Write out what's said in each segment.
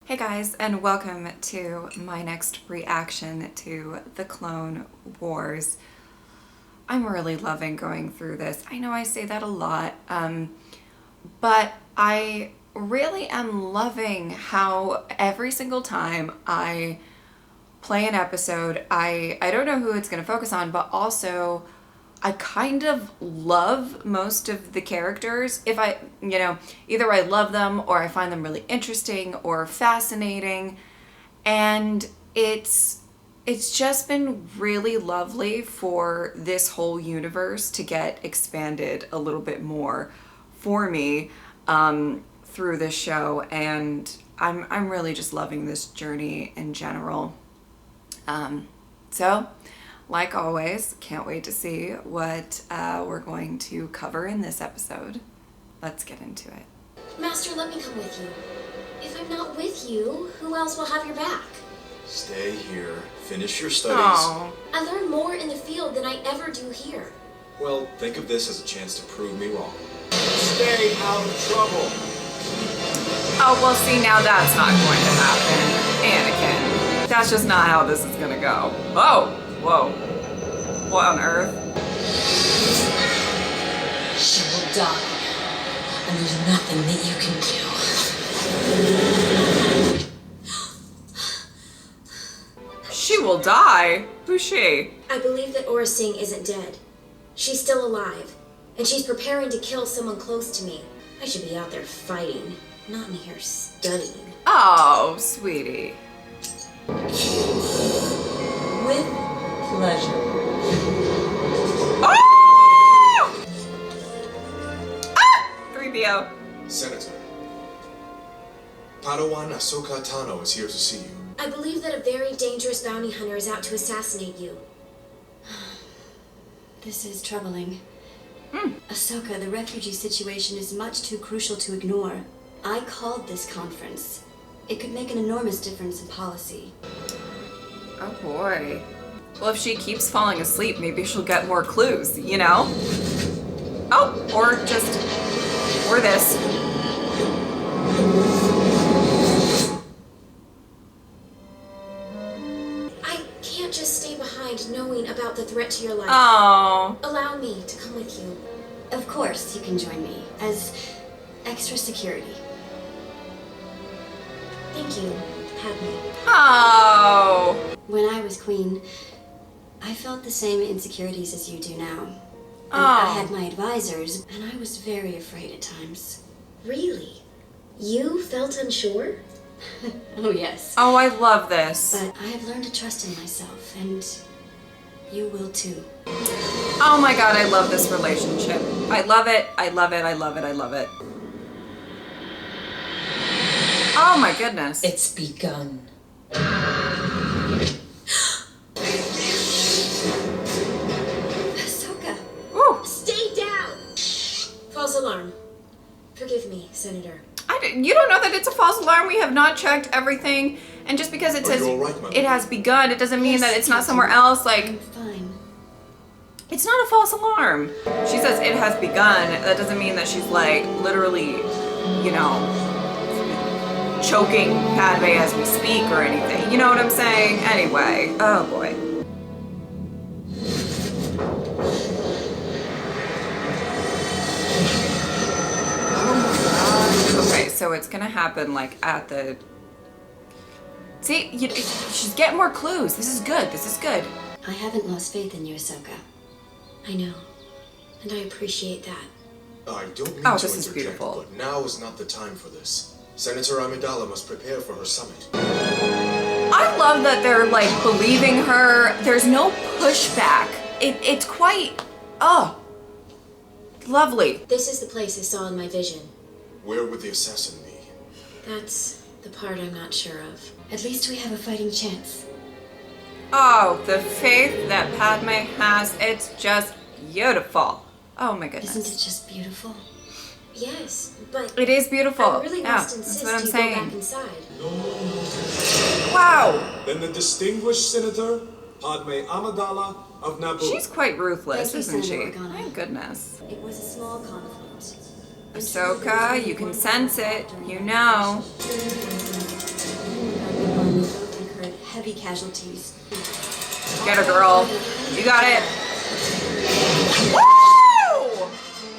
Hey guys, and welcome to my next reaction to the Clone Wars. I'm really loving going through this. I know I say that a lot, but I really am loving how every single time I play an episode, I don't know who it's going to focus on, but also I kind of love most of the characters. If I, either I love them or I find them really interesting or fascinating. And it's just been really lovely for this whole universe to get expanded a little bit more for me through this show. And I'm really just loving this journey in general. So, like always, can't wait to see what we're going to cover in this episode. Let's get into it. Master, let me come with you. If I'm not with you, who else will have your back? Stay here, finish your studies. Aww. I learn more in the field than I ever do here. Well, think of this as a chance to prove me wrong. Stay out of trouble. Oh, well, see, now that's not going to happen. Anakin. That's just not how this is gonna go. Oh! Whoa. What on earth? She will die, and there's nothing that you can do. She will die? Who's she? I believe that Aura Singh isn't dead. She's still alive, and she's preparing to kill someone close to me. I should be out there fighting, not in here studying. Oh, sweetie. With pleasure. Oh! Ah! 3PO. Senator, Padawan Ahsoka Tano is here to see you. I believe that a very dangerous bounty hunter is out to assassinate you. This is troubling. Ahsoka, the refugee situation is much too crucial to ignore. I called this conference. It could make an enormous difference in policy. Oh boy. Well, if she keeps falling asleep, maybe she'll get more clues, you know? Oh, or this. I can't just stay behind knowing about the threat to your life. Oh. Allow me to come with you. Of course, you can join me as extra security. Thank you, Padme. Oh. When I was queen, I felt the same insecurities as you do now. And Oh. I had my advisors, and I was very afraid at times. Really? You felt unsure? Oh, yes. Oh, I love this. But I have learned to trust in myself, and you will too. Oh my god, I love this relationship. I love it, I love it, I love it, I love it. Oh my goodness. It's begun. Ahsoka! Woo. Stay down! False alarm. Forgive me, Senator. You don't know that it's a false alarm. We have not checked everything. And just because it says you all right, Mother? it has begun, it doesn't mean Yes, that it's not Captain. somewhere else. Like, I'm fine. it's not a false alarm. She says it has begun. That doesn't mean that she's like literally, choking Padme as we speak or anything. You know what I'm saying? Anyway. Oh boy. Okay, so it's gonna happen like at the... See, she's getting more clues. This is good. This is good. I haven't lost faith in you, Ahsoka. I know. And I appreciate that. I don't mean Oh, to this is interject, beautiful. but now is not the time for this. Senator Amidala must prepare for her summit. I love that they're like believing her. There's no pushback. It's quite, lovely. This is the place I saw in my vision. Where would the assassin be? That's the part I'm not sure of. At least we have a fighting chance. Oh, the faith that Padme has, it's just beautiful. Oh my goodness. Isn't it just beautiful? Yes, but It is beautiful. I really Yeah, must that's insist what I'm you go back saying. inside. Wow. Then the distinguished Senator, Padme Amidala of Naboo. She's quite ruthless, Thank you, isn't she? Senator Organa. My goodness. It was a small conflict. Ahsoka, you can sense it. You know. casualties. Get her, girl. You got it. Woo!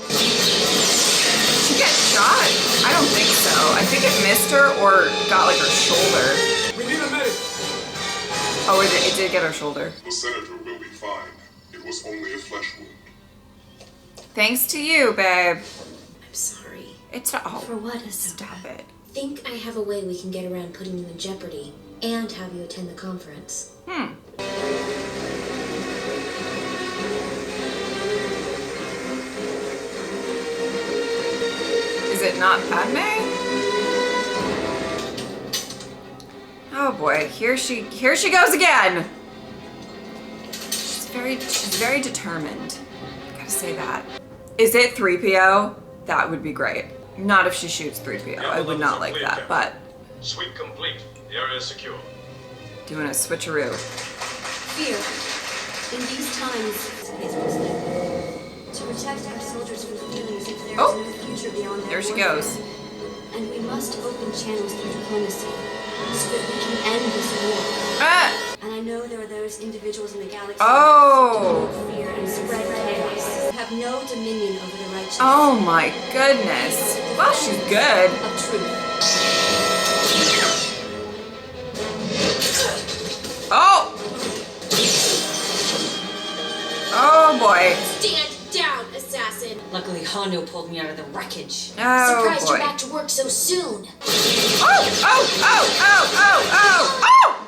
She get shot? I don't think so. I think it missed her or got like her shoulder. We need a medic. Oh, it did get her shoulder. The senator will be fine. It was only a flesh wound. Thanks to you, babe. I'm sorry. It's not. For Oh, what, Ahsoka? stop it. Think I have a way we can get around putting you in jeopardy and have you attend the conference. Is it not Padme? Oh boy, here she goes again. She's very determined. Gotta say that. Is it 3PO? That would be great. Not if she shoots 3PO. I would not like that, but Sweep complete. The area is secure. doing a switcheroo. Fear. In these times, to protect our soldiers from feeling as if there is Oh. no future beyond their There she warfare. goes. And we must open channels through diplomacy so that we can end this war. Ah! And I know there are those individuals in the galaxy Oh. who promote fear and spread chaos, who have no dominion over the righteous. Oh my goodness. Well, she's good. Of truth. Oh! Oh boy. Stand down, assassin! Luckily, Hondo pulled me out of the wreckage. Oh Surprised you're boy. back to work so soon. Oh! Oh! Oh! Oh! Oh! Oh!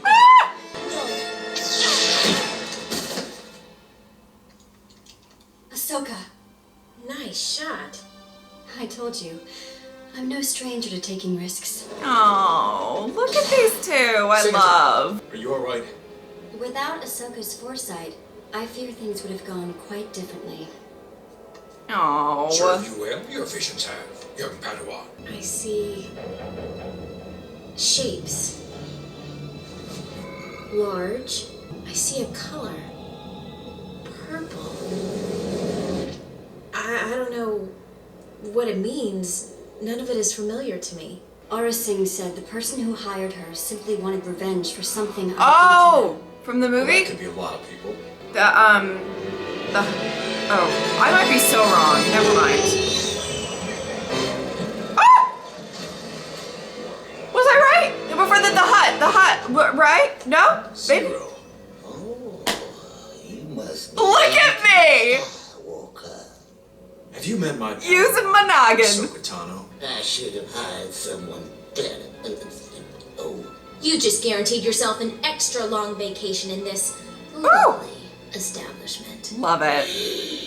Ah! Ahsoka, Nice shot. I told you, I'm no stranger to taking risks. Oh, look at these two. I Senator. love. Are you alright? Without Ahsoka's foresight, I fear things would have gone quite differently. Oh. Serve you well, your visions have, young Padawan. I see shapes. Large. I see a color. Purple. I don't know what it means. None of it is familiar to me. Aura Singh said the person who hired her simply wanted revenge for something I Oh, from the Well, that movie? could be a lot of people. Oh, I might be so wrong. Never mind. Oh! Was I right? Before the hut, right? No? Maybe. Zero. Oh, you must be Look at me! Skywalker. Have you met my Using my noggin. Ahsoka Tano? I should have hired someone better. Oh, You just guaranteed yourself an extra long vacation in this lovely establishment. Love it.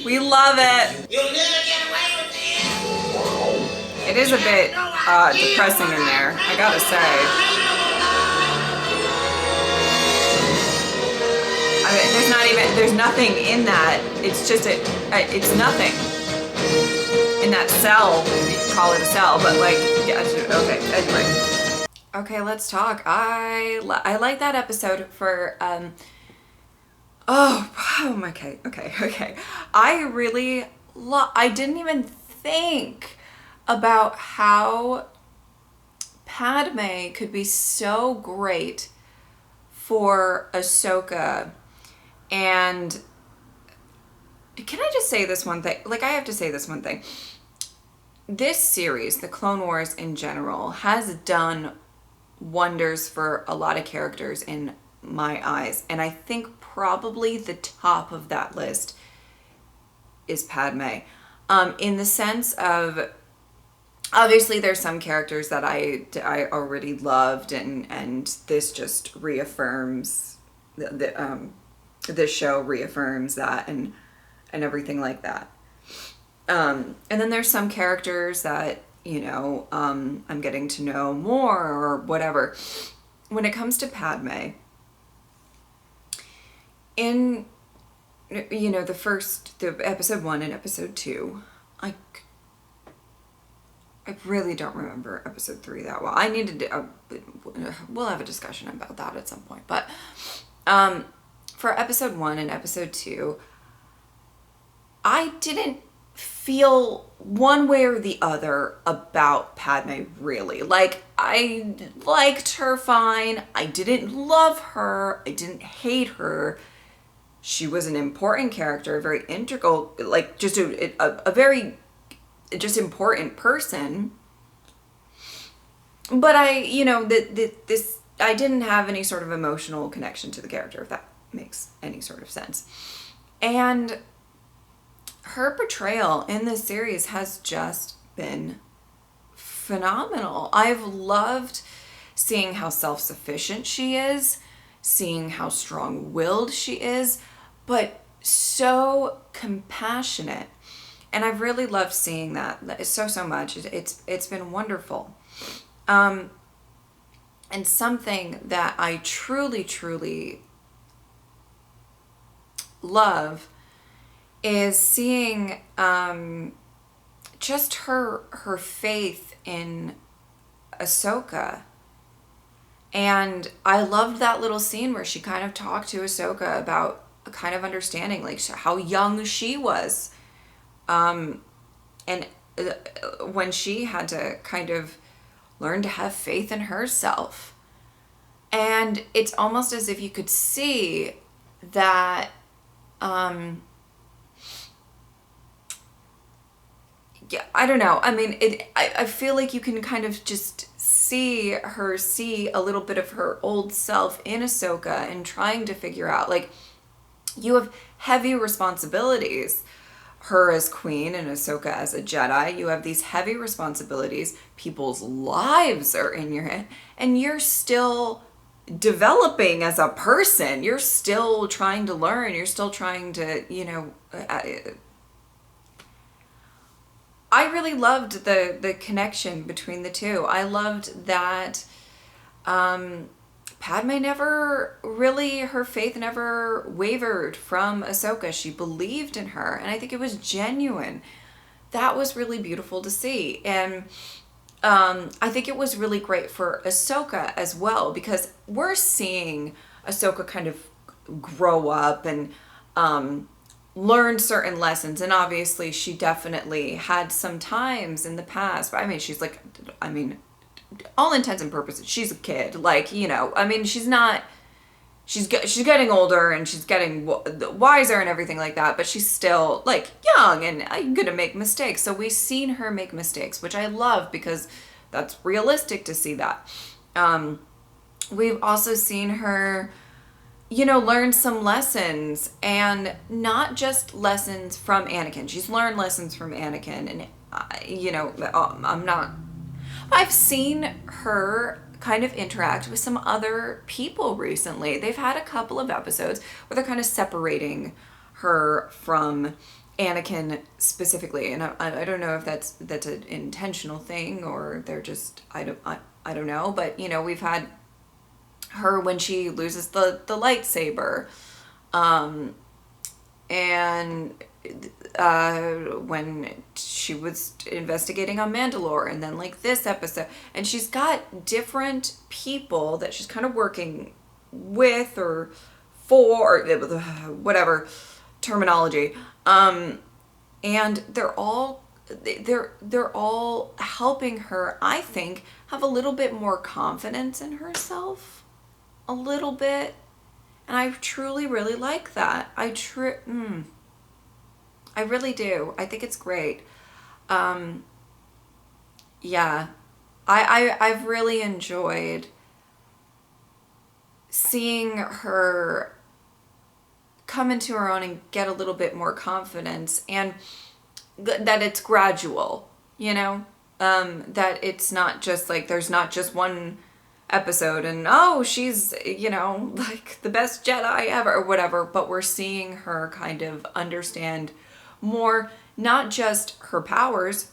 We love it. you'll never get away with this. It is a bit depressing in there, I gotta say. I mean, there's nothing in that. It's just it's nothing. In that cell, you can call it a cell, but like, yeah, okay, anyway. Okay, let's talk. I like that episode for, okay. I didn't even think about how Padme could be so great for Ahsoka. And can I just say this one thing? Like, I have to say this one thing. This series, the Clone Wars in general, has done wonders for a lot of characters in my eyes. And I think probably the top of that list is Padme. In the sense of, obviously there's some characters that I already loved, and this just reaffirms, this show reaffirms that and everything like that. And then there's some characters that, you know, I'm getting to know more or whatever. When it comes to Padme, in, you know, the episode 1 and episode 2, I really don't remember episode 3 that well. I needed to, we'll have a discussion about that at some point. But for episode 1 and episode 2, I didn't feel one way or the other about Padme, really. Like, I liked her fine. I didn't love her. I didn't hate her. She was an important character, a very integral, like just a very just important person. But I, this, I didn't have any sort of emotional connection to the character, if that makes any sort of sense. And her portrayal in this series has just been phenomenal. I've loved seeing how self-sufficient she is, seeing how strong-willed she is, but so compassionate. And I've really loved seeing that so much. It's been wonderful. And something that I truly love is seeing just her faith in Ahsoka. And I loved that little scene where she kind of talked to Ahsoka about a kind of understanding, like how young she was. And when she had to kind of learn to have faith in herself. And it's almost as if you could see that yeah, I don't know. I mean, I feel like you can kind of just see a little bit of her old self in Ahsoka and trying to figure out, like, you have heavy responsibilities. Her as queen and Ahsoka as a Jedi, you have these heavy responsibilities. People's lives are in your hand, and you're still developing as a person. You're still trying to learn. You're still trying to, I really loved the connection between the two. I loved that Padme never really, her faith never wavered from Ahsoka. She believed in her, and I think it was genuine. That was really beautiful to see. And I think it was really great for Ahsoka as well, because we're seeing Ahsoka kind of grow up and learn certain lessons. And obviously she definitely had some times in the past, but I mean, she's like, all intents and purposes, she's a kid. Like, she's not, she's getting older and she's getting wiser and everything like that, but she's still like young and gonna make mistakes. So we've seen her make mistakes, which I love because that's realistic to see that. We've also seen her, learn some lessons, and not just lessons from Anakin. She's learned lessons from Anakin, and I've seen her kind of interact with some other people recently. They've had a couple of episodes where they're kind of separating her from Anakin specifically, and I don't know if that's an intentional thing or they're just I don't know, but we've had her when she loses the lightsaber, and when she was investigating on Mandalore, and then like this episode, and she's got different people that she's kind of working with or for, or whatever terminology, and they're all helping her, I think, have a little bit more confidence in herself, a little bit, and I truly really like that. I really do. I think it's great. Yeah, I've really enjoyed seeing her come into her own and get a little bit more confidence, and that it's gradual, that it's not just like, there's not just one episode and she's like the best Jedi ever or whatever, but we're seeing her kind of understand more, not just her powers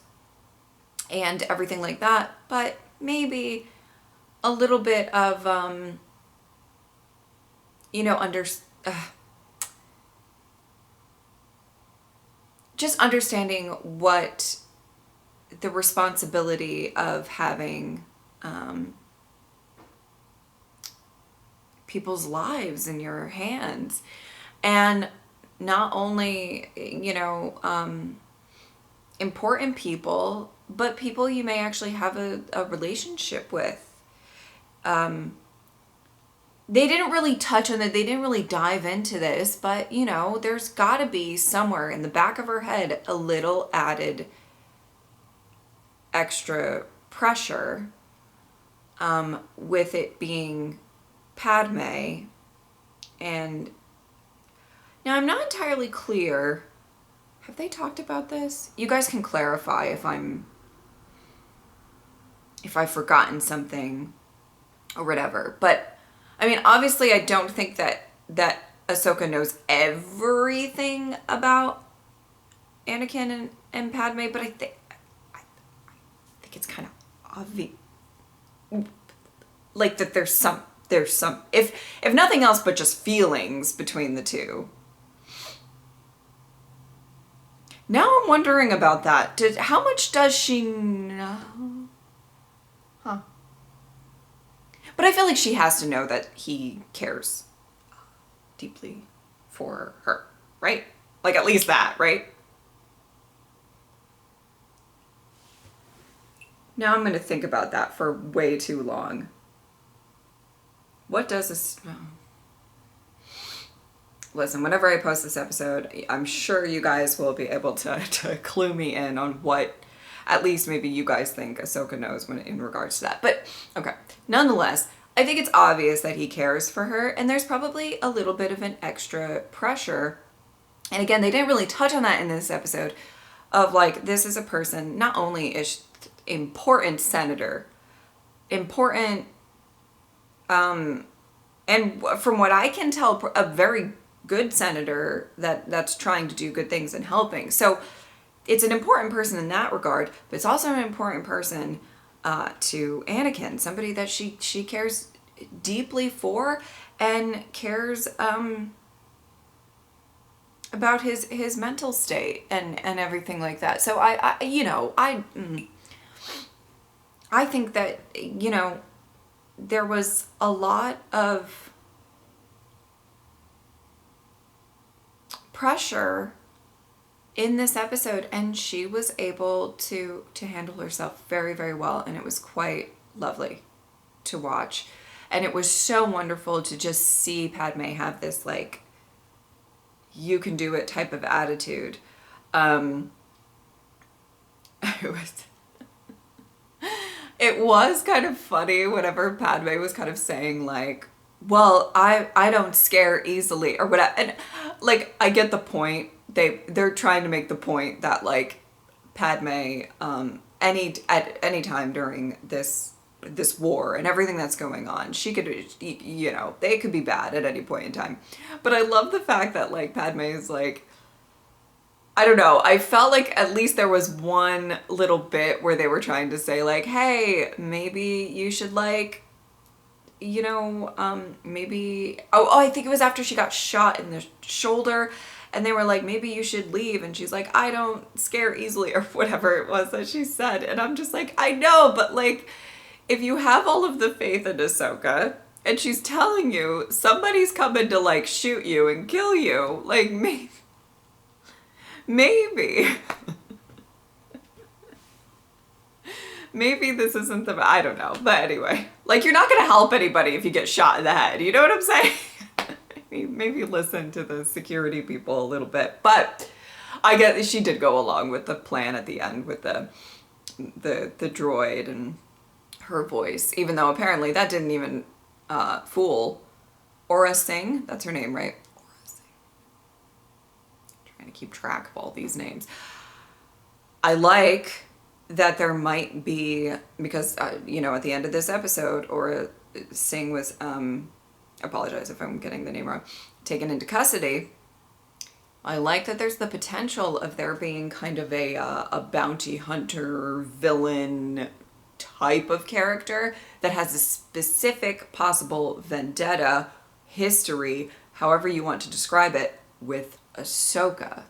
and everything like that, but maybe a little bit of just understanding what the responsibility of having people's lives in your hands, and not only important people, but people you may actually have a relationship with. They didn't really touch on it. They didn't really dive into this, but you know, there's got to be somewhere in the back of her head a little added extra pressure with it being Padme. And now I'm not entirely clear. Have they talked about this? You guys can clarify if I've forgotten something or whatever. But I mean, obviously I don't think that Ahsoka knows everything about Anakin and Padme, but I think it's kind of obvious, like that there's some if nothing else but just feelings between the two. Now I'm wondering about that. How much does she know? Huh. But I feel like she has to know that he cares deeply for her, right? Like at least that, right? Now I'm going to think about that for way too long. What does this... Oh. Listen, whenever I post this episode, I'm sure you guys will be able to clue me in on what at least maybe you guys think Ahsoka knows when in regards to that. But, okay. Nonetheless, I think it's obvious that he cares for her, and there's probably a little bit of an extra pressure. And again, they didn't really touch on that in this episode, of like, this is a person, not only is important senator, important, and from what I can tell, a very good senator that's trying to do good things and helping. So it's an important person in that regard, but it's also an important person to Anakin, somebody that she cares deeply for and cares about his mental state and everything like that. So I think that, you know, there was a lot of pressure in this episode, and she was able to handle herself very, very well, and it was quite lovely to watch. And it was so wonderful to just see Padme have this, like, you can do it type of attitude. It was kind of funny whenever Padme was kind of saying, like, well, I don't scare easily or whatever. And like, I get the point. They're trying to make the point that, like, Padme, at any time during this war and everything that's going on, she could, you know, they could be bad at any point in time. But I love the fact that, like, Padme is like, I don't know, I felt like at least there was one little bit where they were trying to say, like, hey, maybe you should, like, you know, maybe, I think it was after she got shot in the shoulder, and they were like, maybe you should leave, and she's like, I don't scare easily, or whatever it was that she said. And I'm just like, I know, but, like, if you have all of the faith in Ahsoka, and she's telling you somebody's coming to, like, shoot you and kill you, like, maybe maybe this isn't the, I don't know, but anyway, like, you're not gonna help anybody if you get shot in the head, you know what I'm saying? Maybe listen to the security people a little bit, but I get she did go along with the plan at the end with the droid and her voice, even though apparently that didn't even fool Aura Singh. That's her name, right? Aura Singh. I'm trying to keep track of all these names. I like that there might be, because you know, at the end of this episode, Aura Singh was apologize if I'm getting the name wrong, taken into custody. I like that there's the potential of there being kind of a bounty hunter villain type of character that has a specific possible vendetta history, however you want to describe it, with Ahsoka.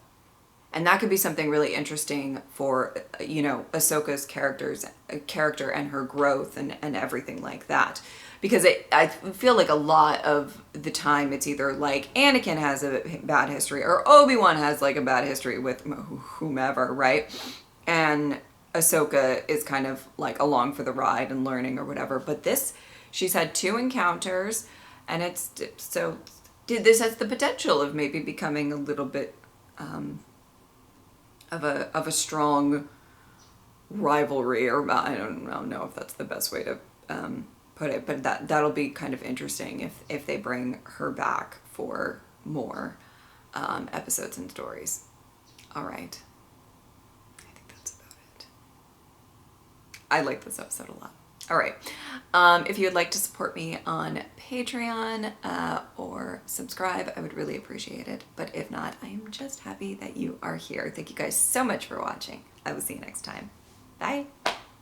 And that could be something really interesting for, you know, Ahsoka's character and her growth and everything like that. Because I feel like a lot of the time it's either like Anakin has a bad history or Obi-Wan has, like, a bad history with whomever, right? And Ahsoka is kind of like along for the ride and learning or whatever. But this, she's had 2 encounters, and this has the potential of maybe becoming a little bit of a strong rivalry, or I don't know if that's the best way to put it, but that'll be kind of interesting if they bring her back for more episodes and stories. All right. I think that's about it. I like this episode a lot. All right. If you would like to support me on Patreon or subscribe, I would really appreciate it. But if not, I am just happy that you are here. Thank you guys so much for watching. I will see you next time. Bye.